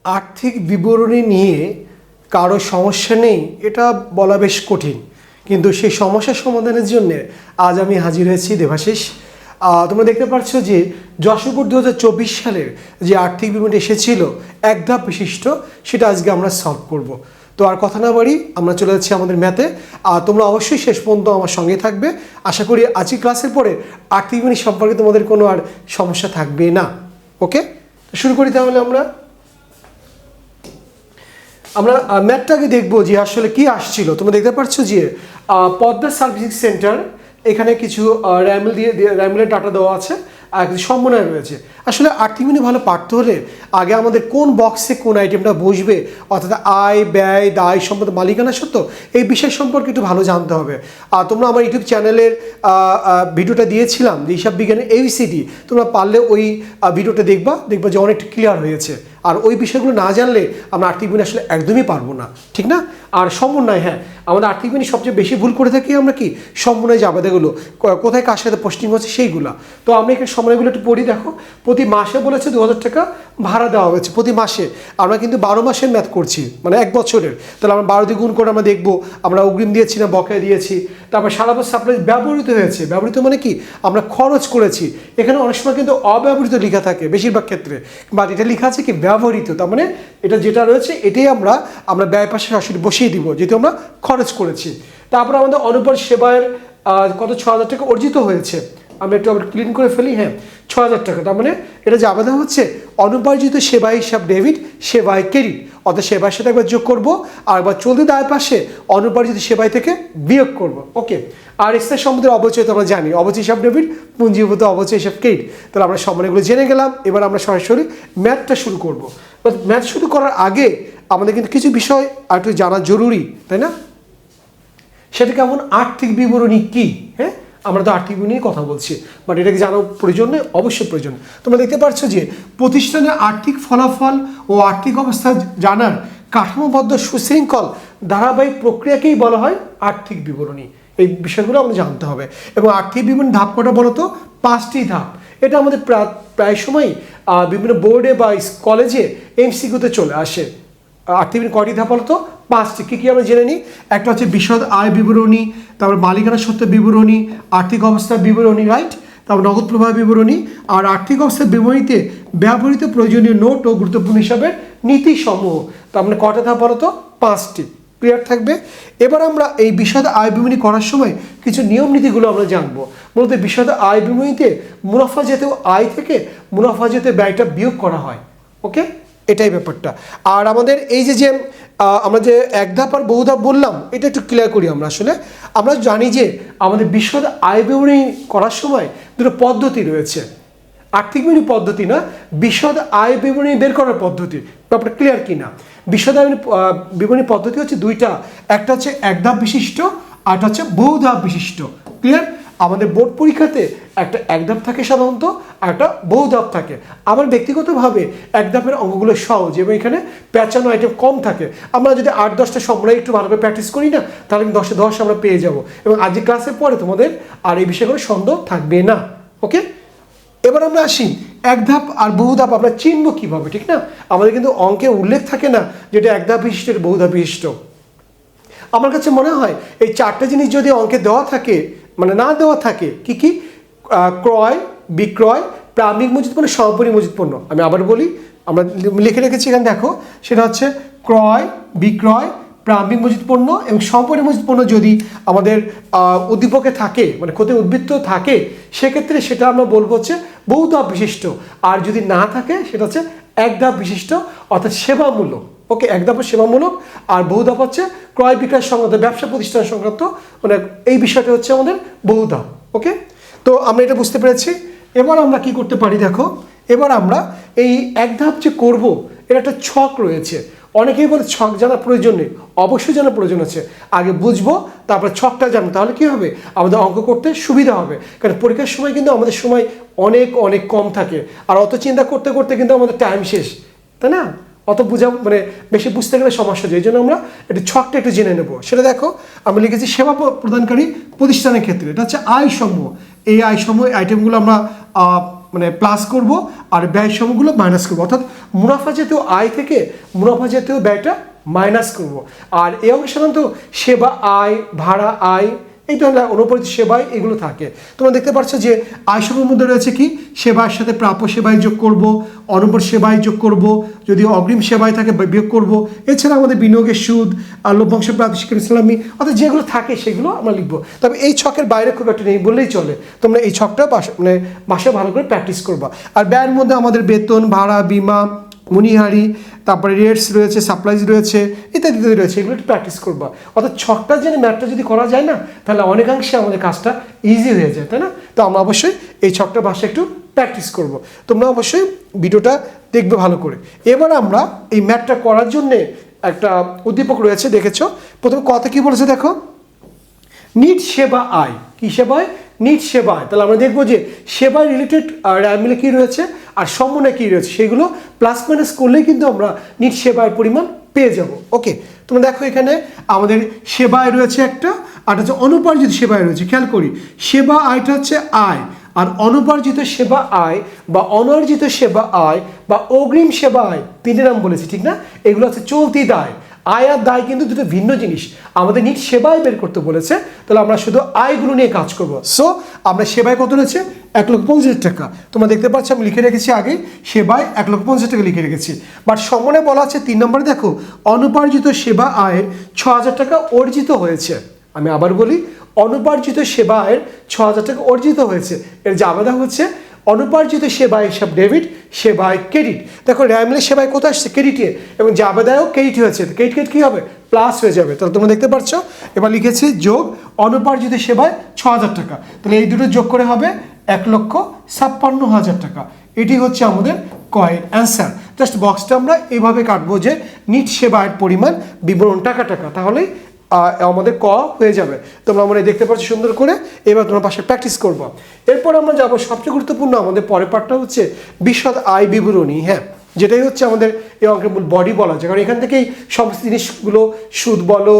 আর্থিক বিবরণী নিয়ে কারো সমস্যা নেই এটা বলা বেশ কঠিন, কিন্তু সেই সমস্যার সমাধানের জন্য আজ আমি হাজির হয়েছি দেবাশিস। তোমরা দেখতে পাচ্ছ যে যশোর 2024 সালের যে আর্থিক বিবরণী এসেছিল এক ধাপ বিশিষ্ট, সেটা আজকে আমরা সলভ করব। তো আর কথা না বাড়ি আমরা চলে যাচ্ছি আমাদের ম্যাথে। তোমরা অবশ্যই শেষ পর্যন্ত আমার সঙ্গে থাকবে। আশা করি আজকে ক্লাসের পরে আর্থিক বিবরণী সম্পর্কে তোমাদের কোনো আর সমস্যা থাকবে না। ওকে, শুরু করি তাহলে। আমরা ম্যাথটাকে দেখবো যে আসলে কি আসছিল। তোমরা দেখতে পাচ্ছ যে পদ্মা সার্ভিসিং সেন্টার, এখানে কিছু র্যামেলের ডাটা দেওয়া আছে আর কিছু সমন্বয় রয়েছে। আসলে আর্থিক বিবরণী ভালো পারতে হলে আগে আমাদের কোন বক্সে কোন আইটেমটা বসবে, অর্থাৎ আয় ব্যয় দায় সম্পদ মালিকানা সত্ত্ব, এই বিষয় সম্পর্কে একটু ভালো জানতে হবে। আর তোমরা আমার ইউটিউব চ্যানেলের ভিডিওটা দিয়েছিলাম যে হিসাব বিজ্ঞানের ABCD, তোমরা পারলে ওই ভিডিওটা দেখবা যে অনেকটা ক্লিয়ার হয়েছে। আর ওই বিষয়গুলো না জানলে আমরা আর্থিক বিবরণী আসলে একদমই পারবো না, ঠিক না? আর সমন্বয়, হ্যাঁ, আমাদের আর্থিক বিবরণী সবচেয়ে বেশি ভুল করে থাকি আমরা কি সমন্বয় জাবেদাগুলো, কোথায় কার সাথে পোস্টিং হচ্ছে সেইগুলো। তো আমরা এখানে সমন্বয়গুলো একটু পড়ি। দেখো, প্রতি মাসে বলেছে 2000 টাকা ভাড়া দেওয়া হয়েছে প্রতি মাসে। আমরা কিন্তু 12 মাসের ম্যাথ করছি, মানে 1 বছরের। তাহলে আমরা 12 দিয়ে গুণ করে আমরা দেখবো আমরা অগ্রিম দিয়েছি না বকেয়া দিয়েছি। তারপর সারা বছর সাপ্লাই ব্যবহৃত হয়েছে, ব্যবহৃত মানে কি আমরা খরচ করেছি। এখানে অনেক সময় কিন্তু অব্যবহৃত লেখা থাকে বেশিরভাগ ক্ষেত্রে, বাট এটা লেখা আছে কি ব্যবহৃত, তার মানে এটা যেটা রয়েছে এটাই আমরা ব্যয় পাশে সরাসরি বসিয়ে দিব যেহেতু আমরা খরচ করেছি। তারপর আমাদের অনুপার সেবায়ের কত 6000 টাকা অর্জিত হয়েছে। আমরা একটু আবার ক্লিন করে ফেলি। হ্যাঁ, 6000 টাকা, তার মানে এটা যে আবেদন হচ্ছে অনুপার্জিত সেবা হিসাব ডেবিট সেবায় ক্রেডিট, অর্থাৎ সেবার সাথে একবার যোগ করবো আর একবার চলতি দায় পাশে অনুপার্জিত সেবাই থেকে বিয়োগ করব। ওকে, আর স্থায়ী সম্পদের অবচয় তো আমরা জানি, অবচয় হিসাব ডেবিট পুঞ্জীভূত অবচয় হিসাব ক্রেডিট। তাহলে আমরা সম্মানগুলো জেনে গেলাম। এবার আমরা সরাসরি ম্যাথটা শুরু করব। ম্যাথ শুরু করার আগে আমাদের কিন্তু কিছু বিষয় আর একটু জানা জরুরি, তাই না? সেটা কেমন, আর্থিক বিবরণী কি? হ্যাঁ, আমরা তো আর্থিক বিবরণী নিয়ে কথা বলছি, বাট এটাকে জানার প্রয়োজন নেই, অবশ্যই প্রয়োজন। তোমরা দেখতে পাচ্ছ যে প্রতিষ্ঠানের আর্থিক ফলাফল ও আর্থিক অবস্থা জানার কাঠামোবদ্ধ সুশৃঙ্খল ধারাবাহিক প্রক্রিয়াকেই বলা হয় আর্থিক বিবরণী। এই বিষয়গুলো আমাদের জানতে হবে। এবং আর্থিক বিবরণী ধাপ কটা বলো তো? 5টি ধাপ। এটা আমাদের প্রায় সময় বিভিন্ন বোর্ডে বা কলেজে MCQতে চলে আসে। আর্থিক বিবরণী কয়টি ধাপ বলো তো? 5টি। কী আমরা জেনে নিই। একটা হচ্ছে বিশদ আয় বিবরণী, তারপর মালিকানা সত্ত্ব বিবরণী, আর্থিক অবস্থার বিবরণী, রাইট, তারপর নগদ প্রবাহ বিবরণী। আর আর্থিক অবস্থার বিবরণীতে ব্যবহৃত প্রয়োজনীয় নোট ও গুরুত্বপূর্ণ হিসাবে নীতি সমূহ। তার মানে কয়টা ধাপ বলো তো? 5টি। ক্লিয়ার থাকবে। এবার আমরা এই বিশদ আয় বিবরণী করার সময় কিছু নিয়ম নীতিগুলো আমরা জানবো। মূলত বিশদ আয় বিবরণীতে মুনাফা জাতীয় আয় থেকে মুনাফা জাতীয় ব্যয়টা বিয়োগ করা হয়। ওকে, এটাই ব্যাপারটা। আর আমাদের এই যে আমরা যে এক ধাপ আর বহু ধাপ বললাম, এটা একটু ক্লিয়ার করি। আমরা জানি যে আমাদের বিশদ আয় বিবরণী করার সময় দুটো পদ্ধতি রয়েছে। আর্থিক বিবরণী পদ্ধতি না, বিশদ আয় বিবরণী বের করার পদ্ধতি। ব্যাপারটা ক্লিয়ার কি না? বিশদ আয় বিবরণী পদ্ধতি হচ্ছে দুইটা, একটা হচ্ছে এক ধাপ বিশিষ্ট আর একটা হচ্ছে বহু ধাপ বিশিষ্ট। ক্লিয়ার? আমাদের বোর্ড পরীক্ষাতে একটা এক ধাপ থাকে সাধারণত, আর একটা বহু ধাপ থাকে। আমার ব্যক্তিগতভাবে এক ধাপের অঙ্কগুলো সহজ এবং এখানে পেঁচানো আইটেম কম থাকে। আমরা যদি 8-10টা সময় একটু ভালো করে প্র্যাকটিস করি না, তাহলে কিন্তু 10-এ 10 আমরা পেয়ে যাব। এবং আজকে ক্লাসের পরে তোমাদের আর এই বিষয়গুলো সন্দেহ থাকবে না। ওকে, এবার আমরা আসি এক ধাপ আর বহু ধাপ আমরা চিনব কিভাবে, ঠিক না? আমাদের কিন্তু অঙ্কে উল্লেখ থাকে না যেটা এক ধাপ বিশিষ্ট বহু ধাপ বিশিষ্ট। আমার কাছে মনে হয় এই 4টে জিনিস যদি অঙ্কে দেওয়া থাকে, মানে না দেওয়া থাকে, কি কি? ক্রয়, বিক্রয়, প্রাথমিক মজুত পণ্য, সমাপনী মজুত পণ্য। আমি আবার বলি, আমরা লিখে রেখেছি এখানে, দেখো, সেটা হচ্ছে ক্রয়, বিক্রয়, প্রাথমিক মজুত পণ্য এবং সমাপনী মজুত পণ্য যদি আমাদের উদ্দীপকে থাকে, মানে ক্ষতি উদ্বৃত্ত থাকে, সেক্ষেত্রে সেটা আমরা বলবো হচ্ছে বহু ধাপ বিশিষ্ট। আর যদি না থাকে সেটা হচ্ছে এক ধাপ বিশিষ্ট, অর্থাৎ সেবামূলক। ওকে, এক ধাপ সেবামূলক আর বহু ধাপ হচ্ছে ক্রয় বিক্রয় সংক্রান্ত, ব্যবসা প্রতিষ্ঠান সংক্রান্ত, মানে এই বিষয়টা হচ্ছে আমাদের বহু ধাপ। ওকে, তো আমরা এটা বুঝতে পেরেছি। এবার আমরা কি করতে পারি, দেখো, এবার আমরা এই এক ধাপ যে করবো এর একটা ছক রয়েছে। অনেকেই বলে ছক জানার প্রয়োজন নেই, অবশ্যই জানার প্রয়োজন আছে। আগে বুঝবো, তারপর ছকটা জানবো, তাহলে কি হবে, আমাদের অঙ্ক করতে সুবিধা হবে। কারণ পরীক্ষার সময় কিন্তু আমাদের সময় অনেক অনেক কম থাকে, আর অত চিন্তা করতে করতে কিন্তু আমাদের টাইম শেষ, তাই না? অত মানে বেশি বুঝতে গেলে সমস্যা হয়। এই জন্য আমরা একটু ছকটা একটু জেনে নেবো। সেটা দেখো, আমি লিখেছি সেবা প্রদানকারী প্রতিষ্ঠানের ক্ষেত্রে এটা হচ্ছে আয় সমূহ। এই আয় সমূহ আইটেমগুলো আমরা মানে প্লাস করব আর ব্যয় সমূহগুলো মাইনাস করব, অর্থাৎ মুনাফা জাতীয় আয় থেকে মুনাফা জাতীয় ব্যয়টা মাইনাস করব। আর এই অংশে সাধারণত সেবা আয়, ভাড়া আয়, এই ধরনের অনুপরিত সেবায় এগুলো থাকে। তোমরা দেখতে পাচ্ছ যে আয়সমূহের মধ্যে রয়েছে কি, সেবার সাথে প্রাপ্য সেবায় যোগ করব, অনুপর সেবায় যোগ করব, যদি অগ্রিম সেবায় থাকে বিয়োগ করব। এছাড়া আমাদের বিনিয়োগের সুদ আর লভ্যাংশ প্রাপ্তি শিক্ষা ইসলামী, অর্থাৎ যেগুলো থাকে সেগুলো আমরা লিখবো। তবে এই ছকের বাইরে খুব একটা নেই বললেই চলে। তোমরা এই ছকটা মানে বাসায় ভালো করে প্র্যাকটিস করবা। আর ব্যয়ের মধ্যে আমাদের বেতন, ভাড়া, বিমা, মনিহারি, তারপরে রেটস রয়েছে, সাপ্লাইজ রয়েছে, ইত্যাদি ইত্যাদি রয়েছে, এগুলো একটু প্র্যাকটিস করবা। অর্থাৎ ছকটা জেনে ম্যাথটা যদি করা যায় না, তাহলে অনেকাংশে আমাদের কাজটা ইজি হয়ে যায়, তাই না? তো আমরা অবশ্যই এই ছকটা ভাষা একটু প্র্যাকটিস করব। তোমরা অবশ্যই ভিডিওটা দেখবে ভালো করে। এবার আমরা এই ম্যাথটা করার জন্যে একটা উদ্দীপক রয়েছে, দেখেছো। প্রথমে কথা কি বলেছে দেখো, নিট সেবা আয়। কি সেবায়? নিট সেবায়। তাহলে আমরা দেখবো যে সেবা রিলেটেড র্যামিলে কী রয়েছে আর সমন্বয় কী রয়েছে, সেগুলো প্লাস মাইনাস করলেই কিন্তু আমরা নিট সেবার পরিমাণ পেয়ে যাব। ওকে, তোমরা দেখো এখানে আমাদের সেবায় রয়েছে একটা, আর হচ্ছে অনুপার্জিত সেবায় রয়েছে। খেয়াল করি, সেবা আয়টা হচ্ছে আয়, আর অনুপার্জিত সেবা আয় বা অনর্জিত সেবা আয় বা অগ্রিম সেবা আয়, তিনটে নাম বলেছি ঠিক না? এগুলো হচ্ছে চলতি দায়। আয় আর দায় কিন্তু দুটো ভিন্ন জিনিস। আমাদের নিট সেবায় বের করতে বলেছে, তাহলে আমরা শুধু আয়গুলো নিয়ে কাজ করব। সো আমরা সেবায় কত রয়েছে? 1,50,000 টাকা। তোমরা দেখতে পাচ্ছ আমি লিখে রেখেছি আগে, সেবায় 1,50,000 টাকা লিখে রেখেছি। বাট সমনে বলা আছে 3 নম্বরে দেখো, অনুপার্জিত সেবা আয়ের 6,000 টাকা অর্জিত হয়েছে। আমি আবার বলি, অনুপার্জিত সেবা আয়ের 6,000 টাকা অর্জিত হয়েছে। এর জাবেদা হচ্ছে অনুপার্জিত সেবায় হিসাব ডেবিট, সেবায় ক্রেডিট। দেখো র্যামলের সেবায় কোথায় আসছে? ক্রেডিটে, এবং জাবেদায়ও ক্রেডিট হয়েছে। ক্রেডিট কী হবে? প্লাস হয়ে যাবে। তাহলে তোমরা দেখতে পাচ্ছ এবার লিখেছি যোগ অনুপার্জিত সেবায় 6,000 টাকা। তাহলে এই দুটো যোগ করে হবে 1,56,000 টাকা। এটি হচ্ছে আমাদের কয়ের অ্যান্সার। জাস্ট বক্সটা আমরা এইভাবে কাটবো যে নিট সেবায় পরিমাণ বিবরণ টাকা টাকা, তাহলেই আমাদের ক হয়ে যাবে। তোমরা আমরা দেখতে পাচ্ছ সুন্দর করে। এবার তোমরা পাশে প্র্যাকটিস করবো। এরপর আমরা যাবো সবচেয়ে গুরুত্বপূর্ণ আমাদের পরের পার্টটা হচ্ছে বিশদ আয় বিবরণী। হ্যাঁ, যেটাই হচ্ছে আমাদের এই অঙ্কের মূল বডি বলা যায়, কারণ এখান থেকেই সমস্ত জিনিসগুলো সুদ বলো,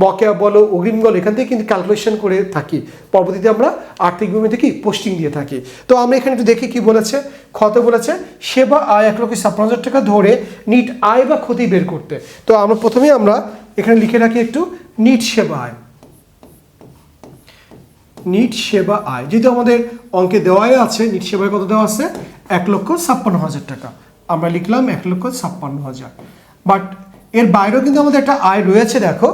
বকেয়া বলো, অগ্রিম বলো, এখান থেকে কিন্তু ক্যালকুলেশন করে থাকি। পরবর্তীতে আমরা আর্থিক বিবরণী থেকে পোস্টিং দিয়ে থাকি। তো আমরা এখানে একটু দেখি কি বলেছে। ক্ষত বলেছে সেবা আয় 1,56,000 টাকা ধরে নিট আয় বা ক্ষতি বের করতে। তো আমরা প্রথমেই আমরা এখানে লিখে রাখি একটু নিট সেবা আয়। নিট সেবা আয় যেহেতু আমাদের অঙ্কে দেওয়াই আছে, নিট সেবায় কত দেওয়া আছে? 1,56,000 টাকা। আমরা লিখলাম 1,56,000। বাট এর বাইরেও কিন্তু আমাদের একটা আয় রয়েছে। দেখো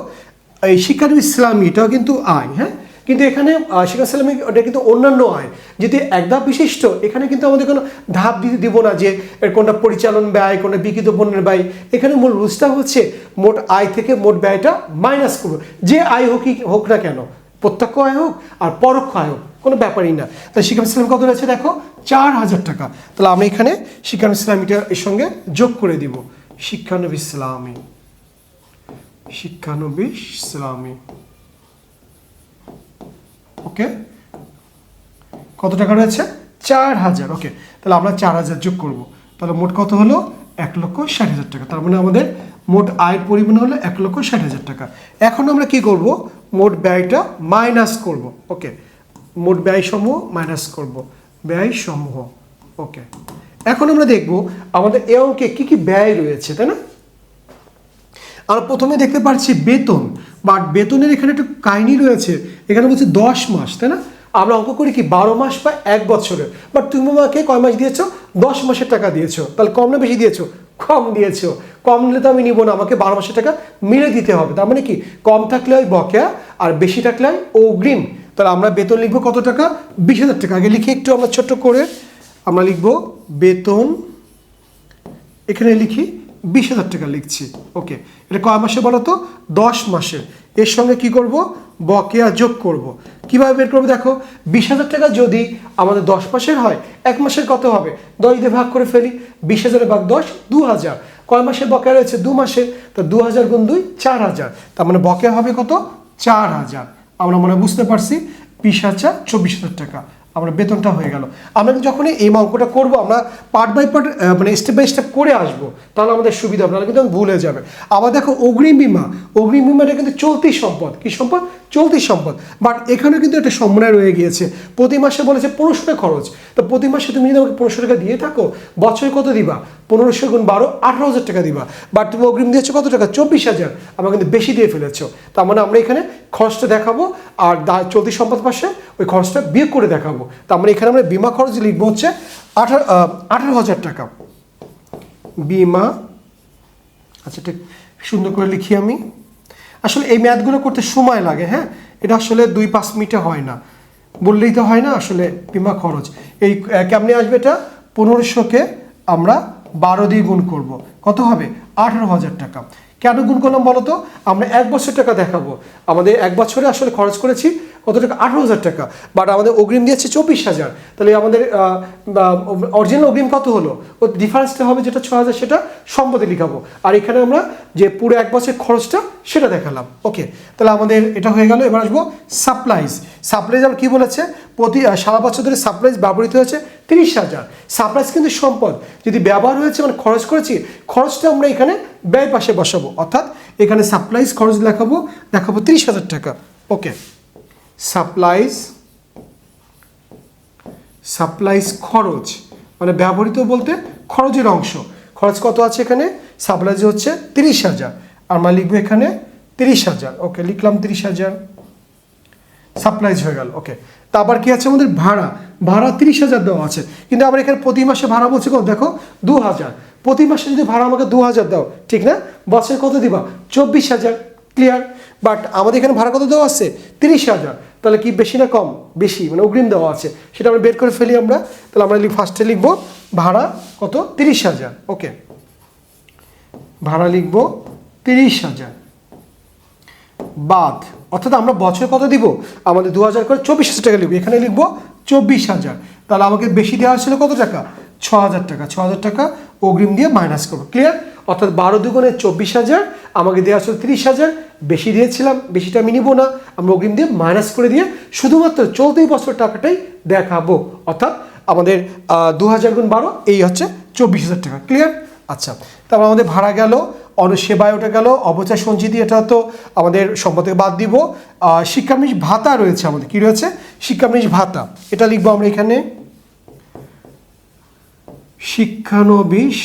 এই শিক্ষানবী ইসলামী, এটাও কিন্তু আয়। হ্যাঁ, কিন্তু এখানে শিক্ষা ইসলামী ওটা কিন্তু অন্যান্য আয়, যেটি এক ধাপ বিশিষ্ট। এখানে কিন্তু আমাদের কোনো ধাপ দিতে দিব না যে এর কোনটা পরিচালন ব্যয়, কোনটা বিক্রিত পণ্যের ব্যয়। এখানে মূল রুলসটা হচ্ছে মোট আয় থেকে মোট ব্যয়টা মাইনাস করবো। যে আয় হোক না কেন, প্রত্যক্ষ আয় হোক আর পরোক্ষ আয় হোক, কোনো ব্যাপারই না। তাহলে শিক্ষানবী ইসলামী কত রয়েছে দেখো? 4,000 টাকা। তাহলে আমি এখানে শিক্ষানবী ইসলামীটা এর সঙ্গে যোগ করে দিব। শিক্ষানবী ইসলামী, শিক্ষানবী ইসলামী। ওকে, কত টাকা রয়েছে? 4,000। ওকে, তাহলে আমরা 4,000 যোগ করব। তাহলে মোট কত হলো? 1,60,000 টাকা। তার মানে আমাদের মোট আয়ের পরিমাণ হলো 1,60,000 টাকা। এখন আমরা কি করব? মোট ব্যয়টা মাইনাস করব। ওকে, মোট ব্যয় সমূহ মাইনাস করব, ব্যয় সমূহ। ওকে, এখন আমরা দেখব আমাদের এই অঙ্কে কি কি ব্যয় রয়েছে, তাই না? আমরা প্রথমে দেখতে পাচ্ছি বেতন, বাট বেতনের এখানে একটু কাহিনী রয়েছে। এখানে বলছে 10 মাস, তাই না? আমরা অঙ্ক করি কি 12 মাস বা 1 বছরের। বাট তুমি আমাকে কয় মাস দিয়েছো? 10 মাসের টাকা দিয়েছো। তাহলে কম না বেশি দিয়েছো? কম দিয়েছো। কম নিলে তো আমি নিব না, আমাকে 12 মাসের টাকা মিলে দিতে হবে। তার মানে কি, কম থাকলে হয় বকেয়া আর বেশি থাকলে হয় অগ্রিম। তাহলে আমরা বেতন লিখবো কত টাকা? 20,000 টাকা। আগে লিখি একটু আমরা ছোট্ট করে, আমরা লিখবো বেতন, এখানে লিখি 20,000 টাকা লিখছি। ওকে, এটা কয় মাসে বলো তো? 10 মাসের। এর সঙ্গে কি করব? বকেয়া যোগ করব। কিভাবে বের করবো দেখো, 20,000 টাকা যদি আমাদের 10 মাসের হয়, 1 মাসের কত হবে? 10 দিয়ে ভাগ করে ফেলি। 20,000 ভাগ 10, 2,000। কয় মাসের বকেয়া রয়েছে? 2 মাসের। তো 2,000 গুণ 2, 4,000। তার মানে বকেয়া হবে কত? 4,000। আমরা মনে বুঝতে পারছি 20,000 24,000 টাকা। আমরা বেতনটা হয়ে গেল। আমরা যখন এই অঙ্কটা করবো আমরা পার্ট বাই পার্ট মানে স্টেপ বাই স্টেপ করে আসবো, তাহলে আমাদের সুবিধা হবে, নাহলে কিন্তু ভুল হয়ে যাবে। আবার দেখো অগ্রিম বিমা, অগ্রিম বিমাটা কিন্তু চলতি সম্পদ। কি সম্পদ? চলতি সম্পদ। বাট এখানে কিন্তু একটা সমন্বয় রয়ে গিয়েছে। প্রতি মাসে বলেছে 1500 টাকা খরচ, তো প্রতি মাসে তুমি যদি আমাকে 1500 টাকা দিয়ে থাকো, বছরে কত দিবা? 1500 গুণ 12, 18,000 টাকা দিবা। বাট তুমি অগ্রিম দিয়েছো কত টাকা? 24,000। আমরা কিন্তু বেশি দিয়ে ফেলেছো। তার মানে আমরা এখানে খরচটা দেখাবো, আর চলতি সম্পদ পাশে ওই খরচটা বিয়োগ করে দেখাবো। তার মানে এখানে আমরা বিমা খরচ লিখবো হচ্ছে 18,000 টাকা বিমা। আচ্ছা, ঠিক সুন্দর করে লিখি আমি। আসলে এই ম্যাথগুলো করতে সময় লাগে, হ্যাঁ, এটা আসলে 2-5 মিনিটে হয় না, বললেই তো হয় না। আসলে বিমা খরচ এই কেমনে আসবে? এটা 1500কে আমরা 12 দিয়ে গুণ করব, কত হবে? 18,000 টাকা। কেন গুণ করলাম বলো তো? আমরা 1 বছর টাকা দেখাবো। আমাদের 1 বছরে আসলে খরচ করেছি কত টাকা? 18,000 টাকা। বাট আমাদের অগ্রিম দিয়েছে 24,000। তাহলে আমাদের অরিজিনাল অগ্রিম কত হলো? ও ডিফারেন্সটা হবে যেটা 6,000, সেটা সম্পদে লিখাবো। আর এখানে আমরা যে পুরো 1 বছরের খরচটা সেটা দেখালাম। ওকে, তাহলে আমাদের এটা হয়ে গেল। এবার আসবো সাপ্লাইজ। সাপ্লাইজ আমরা কি বলেছে? প্রতি সারা বছর ধরে সাপ্লাইজ ব্যবহৃত হয়েছে 30,000। সাপ্লাইজ কিন্তু সম্পদ, যদি ব্যবহার হয়েছে মানে খরচ করেছি, খরচটা আমরা এখানে ব্যয় পাশে বসাবো, অর্থাৎ এখানে সাপ্লাইজ খরচ দেখাবো 30,000 টাকা। ওকে, সাপ্লাইজ খরচ মানে ব্যবহৃত বলতে খরচের অংশ। খরচ কত আছে এখানে? সাপ্লাইজ হচ্ছে 30,000, আমরা লিখবো এখানে 30,000। ওকে, লিখলাম 30,000, সাপ্লাইজ হয়ে গেল। ওকে, তারপর কি আছে আমাদের? ভাড়া। ভাড়া 30,000 দেওয়া আছে, কিন্তু আমরা এখানে প্রতি মাসে ভাড়া বলছি কত? দেখো 2,000। প্রতি মাসে যদি ভাড়া আমাকে 2,000 দাও, ঠিক না? বছরে কত দিবা? 24,000। ক্লিয়ার? বাট আমাদের এখানে ভাড়া কত দেওয়া আছে? 30,000। তাহলে কি বেশি না কম? বেশি, মানে অগ্রিম দেওয়া আছে, সেটা আমরা বের করে ফেলি আমরা। তাহলে আমরা ফার্স্টে লিখবো ভাড়া কত? 30,000। ওকে, ভাড়া লিখবো 30,000 বাদ, অর্থাৎ আমরা বছরে কত দিব? আমাদের 2,000 করে 24,000 টাকা লিখবো। এখানে লিখবো 24,000। তাহলে আমাকে বেশি দেওয়া হয়েছিল কত টাকা? 6,000 টাকা। 6,000 টাকা অগ্রিম দিয়ে মাইনাস করবো। ক্লিয়ার? অর্থাৎ 12 দুগুণে 24,000, আমাকে দেওয়া ছিল 30,000, বেশি দিয়েছিলাম, বেশিটা আমি নিবো না, আমরা অগ্রিম দিয়ে মাইনাস করে দিয়ে শুধুমাত্র চলতি বছর টাকাটাই দেখাবো। অর্থাৎ আমাদের 2,000 গুণ 12 এই হচ্ছে 24,000 টাকা। ক্লিয়ার? আচ্ছা, তারপর আমাদের ভাড়া গেল, সেবায় ওটা গেল, অপচয় সঞ্চিতি এটা তো আমাদের সম্পদ থেকে বাদ দিব। শিক্ষানবিশ ভাতা রয়েছে আমাদের, কি রয়েছে? শিক্ষানবিশ ভাতা, এটা লিখবো আমরা এখানে শিক্ষানবিশ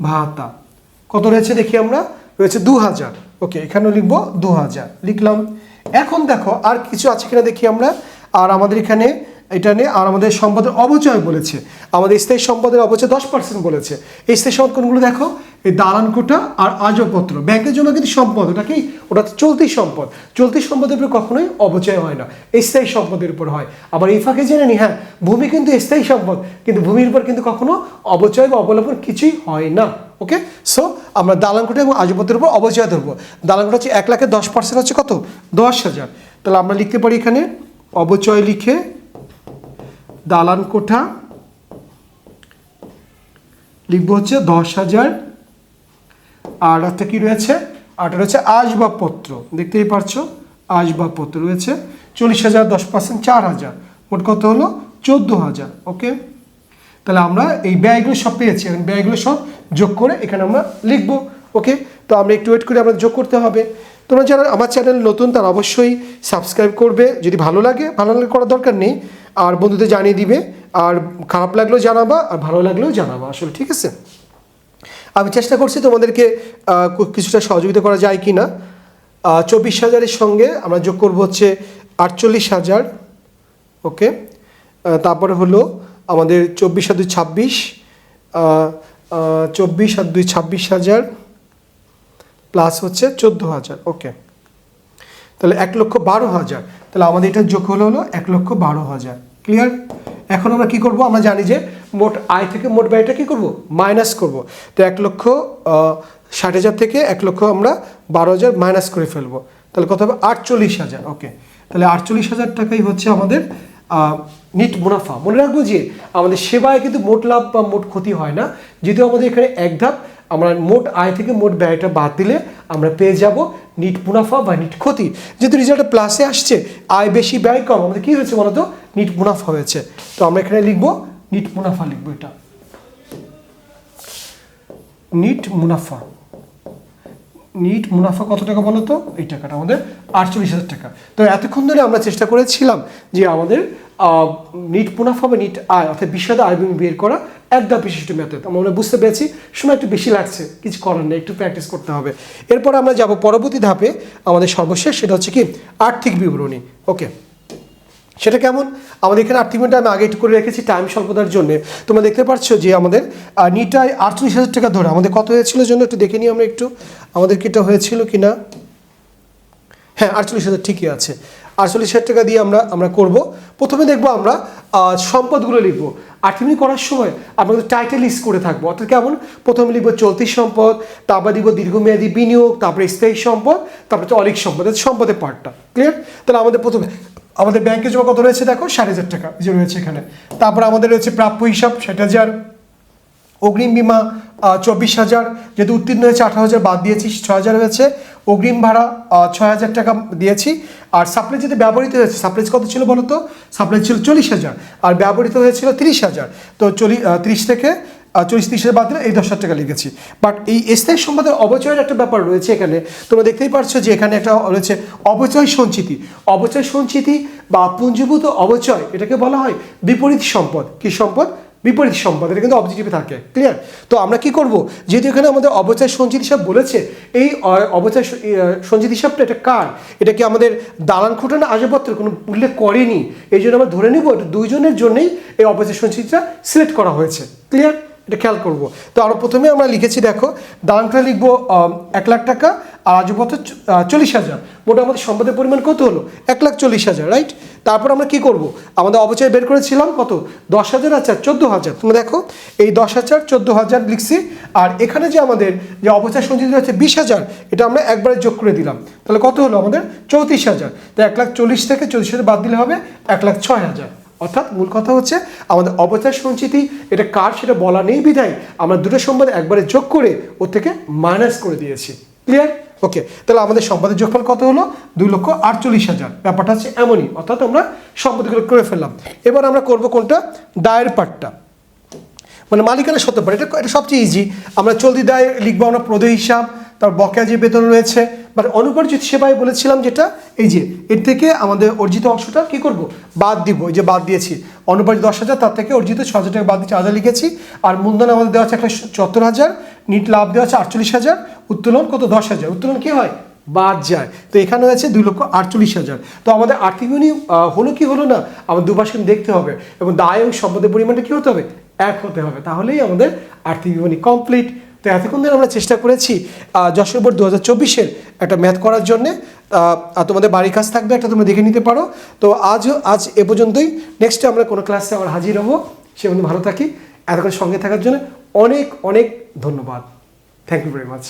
ভাতা। কত রয়েছে দেখি আমরা? রয়েছে 2,000। ওকে, এখানেও লিখবো 2,000, লিখলাম। এখন দেখো আর কিছু আছে কিনা দেখি আমরা। আর আমাদের এখানে এটা নিয়ে আর আমাদের সম্পদের অবচয় বলেছে, আমাদের স্থায়ী সম্পদের অবচয় 10% বলেছে। এই স্থায়ী সম্পদ কোনগুলো দেখো? এই দালান কোঠা আর আসবাবপত্র। ব্যাংকের জন্য কিন্তু সম্পদ, ওটা কি? ওটা চলতি সম্পদ। চলতি সম্পদের উপর কখনোই অবচয় হয় না, স্থায়ী সম্পদের উপর হয়। আবার এই ফাঁকে জেনে নি, হ্যাঁ, ভূমি কিন্তু স্থায়ী সম্পদ, কিন্তু ভূমির উপর কিন্তু কখনো অবচয় বা অবলম্বন কিছুই হয় না। ওকে, সো আমরা দালান কোঠা এবং আসবাবপত্রের উপর অবচয় ধরবো। দালান কোঠা হচ্ছে 1 লাখের 10% হচ্ছে কত? 10,000। তাহলে আমরা লিখতে পারি এখানে অবচয় লিখে দালান কোঠা লিখবো হচ্ছে 10,000। আর একটা কি রয়েছে? আরটা রয়েছে আসবাবপত্র, দেখতেই পারছো আসবাবপত্র রয়েছে 40,000, 10% 4,000, মোট কত হলো? 14,000। ওকে, তাহলে আমরা এই ব্যয়গুলো সব পেয়েছি, এখন ব্যয়গুলো সব যোগ করে এখানে আমরা লিখবো। ওকে, তো আমরা একটু ওয়েট করে আমরা যোগ করতে হবে। তোমরা যারা আমার চ্যানেল নতুন তারা অবশ্যই সাবস্ক্রাইব করবে, যদি ভালো লাগে করার দরকার নেই, আর বন্ধুদের জানিয়ে দিবে, আর খারাপ লাগলেও জানাবা, আর ভালো লাগলেও জানাবা আসলে, ঠিক আছে? আমি চেষ্টা করছি তোমাদেরকে কিছুটা সহযোগিতা করা যায় কি না। 24,000-এর সঙ্গে আমরা যোগ করব হচ্ছে 48,000। ওকে, তারপরে হলো আমাদের 24 আর 2 26, 24 আর 2 26,000 প্লাস হচ্ছে 14,000। ওকে, তাহলে 1,12,000। তাহলে আমাদের এটা যোগ হলো 1,12,000। ক্লিয়ার? এখন আমরা কি করব? আমরা জানি যে মোট আয় থেকে মোট ব্যয়টা কি করব? মাইনাস করব। তো 1,60,000 থেকে 1,00,000 আমরা 12,000 মাইনাস করে ফেলবো। তাহলে কত হবে? 48,000। ওকে, তাহলে 48,000 টাকাই হচ্ছে আমাদের নিট মুনাফা। মনে রাখবো যে আমাদের সেবায় কিন্তু মোট লাভ বা মোট ক্ষতি হয় না, যদিও আমাদের এখানে এক ধাপ আমরা মোট আয় থেকে মোট ব্যয়টা বাদ দিলে আমরা পেয়ে যাব নিট মুনাফা বা নিট ক্ষতি। যেহেতু রেজাল্টে প্লাসে আসছে, আয় বেশি ব্যয় কম, আমাদের কী হয়েছে বলতো, নিট মুনাফা হয়েছে। তো আমরা এখানে লিখবো নিট মুনাফা, লিখবো এটা নিট মুনাফা। নিট মুনাফা কত টাকা বলো তো, এই টাকাটা আমাদের 48,000 টাকা। তো এতক্ষণ ধরে আমরা চেষ্টা করেছিলাম যে আমাদের নিট মুনাফা বা নিট আয় অর্থাৎ বিশদ আয় বের করা একদম বিশিষ্ট মেথড। আমরা বুঝতে পেরেছি, সময় একটু বেশি লাগছে, কিছু করার নেই, একটু প্র্যাকটিস করতে হবে। এরপর আমরা যাব পরবর্তী ধাপে, আমাদের সর্বশেষ, সেটা হচ্ছে কি আর্থিক বিবরণী। ওকে, সেটা কেমন, আমাদের এখানে আর্থিক বিবরণটা আমি আগে একটু করে রেখেছি টাইম স্বল্পতার জন্য। তোমরা দেখতে পাচ্ছ যে আমাদের নিট আয় 48,000 টাকা ধরে আমাদের কত হয়েছিল জন্য একটু দেখে নিই আমরা একটু, আমাদের কি এটা হয়েছিল কি না। হ্যাঁ, 48,000 ঠিকই আছে। 48,000 টাকা দিয়ে আমরা করব। প্রথমে দেখবো আমরা সম্পদগুলো লিখবো। আর্থিক করার সময় আমরা কিন্তু টাইটেল লিস্ট করে থাকবো, অর্থাৎ কেমন, প্রথমে লিখবো চলতি সম্পদ, তারপর দিব দীর্ঘমেয়াদী বিনিয়োগ, তারপরে স্থায়ী সম্পদ, তারপরে অলিক সম্পদ, সম্পদের পার্টটা ক্লিয়ার। তাহলে আমাদের প্রথমে আমাদের ব্যাংকে জমা কত রয়েছে দেখো, 60,000 টাকা যে রয়েছে এখানে। তারপর আমাদের রয়েছে প্রাপ্য হিসাব 60,000, অগ্রিম বিমা 24,000, যেহেতু উত্তীর্ণ হয়েছে 18,000 বাদ দিয়েছি, 6,000 হয়েছে। অগ্রিম ভাড়া 6,000 টাকা দিয়েছি। আর সাপ্লাই যেটা ব্যবহৃত হয়েছে, সাপ্লাই কত ছিল বলো তো, সাপ্লাই ছিল 40,000 আর ব্যবহৃত হয়েছিল 30,000। তো 30 থেকে 30,000 বাদ দিলে এই 10,000 টাকা লিখেছি। বাট এই স্থায়ী সম্পদের অবচয়ের একটা ব্যাপার রয়েছে এখানে, তোমরা দেখতেই পারছো যে এখানে একটা রয়েছে অবচয় সঞ্চিতি। অবচয় সঞ্চিতি বা পুঞ্জীভূত অবচয়, এটাকে বলা হয় বিপরীত সম্পদ। কি সম্পদ, বিপরীত সম্পদ, এটা কিন্তু অবজেক্টিভে থাকে ক্লিয়ার। তো আমরা কি করব, যেহেতু এখানে আমাদের অবচয় সঞ্চিত হিসাব বলেছে, এই অবচয় সঞ্চিত হিসাবটা এটা কার, এটা কি আমাদের দালান খোটানো আসবাবপত্রের কোনো উল্লেখ করেনি, এই জন্য আমরা ধরে নিব এটা দুইজনের জন্যই এই অবচয় সঞ্চিতটা সিলেক্ট করা হয়েছে ক্লিয়ার। এটা খেয়াল করবো। তো আমরা প্রথমে আমরা লিখেছি দেখো, দালানটা লিখবো 1,00,000 টাকা আর আসবাবপত্র 40,000, মোটামুটি সম্পদের পরিমাণ কত হলো 1,40,000 রাইট। তারপর আমরা কি করব, আমাদের অবচয় বের করেছিলাম কত 10,000 আচ্ছা 14,000। তুমি দেখো এই 10,000 14,000 লিখছি, আর এখানে যে আমাদের যে অবচয় সঞ্চিত রয়েছে 20,000, এটা আমরা একবারে যোগ করে দিলাম, তাহলে কত হলো আমাদের 34,000। তো 1,40,000 থেকে 34,000 বাদ দিলে হবে 1,06,000। অর্থাৎ মূল কথা হচ্ছে আমাদের অবচয় সঞ্চিতি এটা কার সেটা বলা নেই বিধায় আমরা দুটো সম্পদ একবারে যোগ করে ওর থেকে মাইনাস করে দিয়েছি ক্লিয়ার। ওকে, তাহলে আমাদের সম্পদের যোগফল কত হলো 2,48,000। ব্যাপারটা হচ্ছে এমনই, অর্থাৎ আমরা সম্পদগুলো করে ফেললাম। এবার আমরা করব কোনটা, দায়ের পার্টটা, মানে মালিকানা সত্ত্ব পার্ট। এটা সবচেয়ে ইজি। আমরা চলতি দায় লিখবো আমরা প্রদেয় হিসাব, তার বকেয়া যে বেতন রয়েছে, বাট অনুপার্জিত সেবায় বলেছিলাম যেটা, এই যে এর থেকে আমাদের অর্জিত অংশটা কি করব, বাদ দিব। এই যে বাদ দিয়েছি অনুপার্জিত 10,000, তার থেকে অর্জিত 6,000 টাকা বাদ দিচ্ছি, 1,000 লিখেছি। আর মূলধন আমাদের দেওয়া আছে 1,74,000, নিট লাভ দেওয়া আছে 48,000, উত্তোলন কত 10,000, উত্তোলন কি হয় বাদ যায়। তো এখানে হয়েছে 2,48,000। তো আমাদের আর্থিক বিবরণী হলো কি হলো না, আমাদের দুপাশে দেখতে হবে, এবং দায় এবং সম্পদের পরিমাণটা কি হতে হবে, এক হতে হবে, তাহলেই আমাদের আর্থিক বিবরণী কমপ্লিট। তো এতক্ষণ ধরে আমরা চেষ্টা করেছি যশোর বোর্ড 2024-এর একটা ম্যাথ করার জন্যে। তোমাদের বাড়ির কাজ থাকবে একটা, তোমরা দেখে নিতে পারো। তো আজ এ পর্যন্তই। নেক্সটে আমরা কোনো ক্লাসে আবার হাজির হবো। সে ভালো থাকি। এতক্ষণ সঙ্গে থাকার জন্য অনেক অনেক ধন্যবাদ। Thank you very much.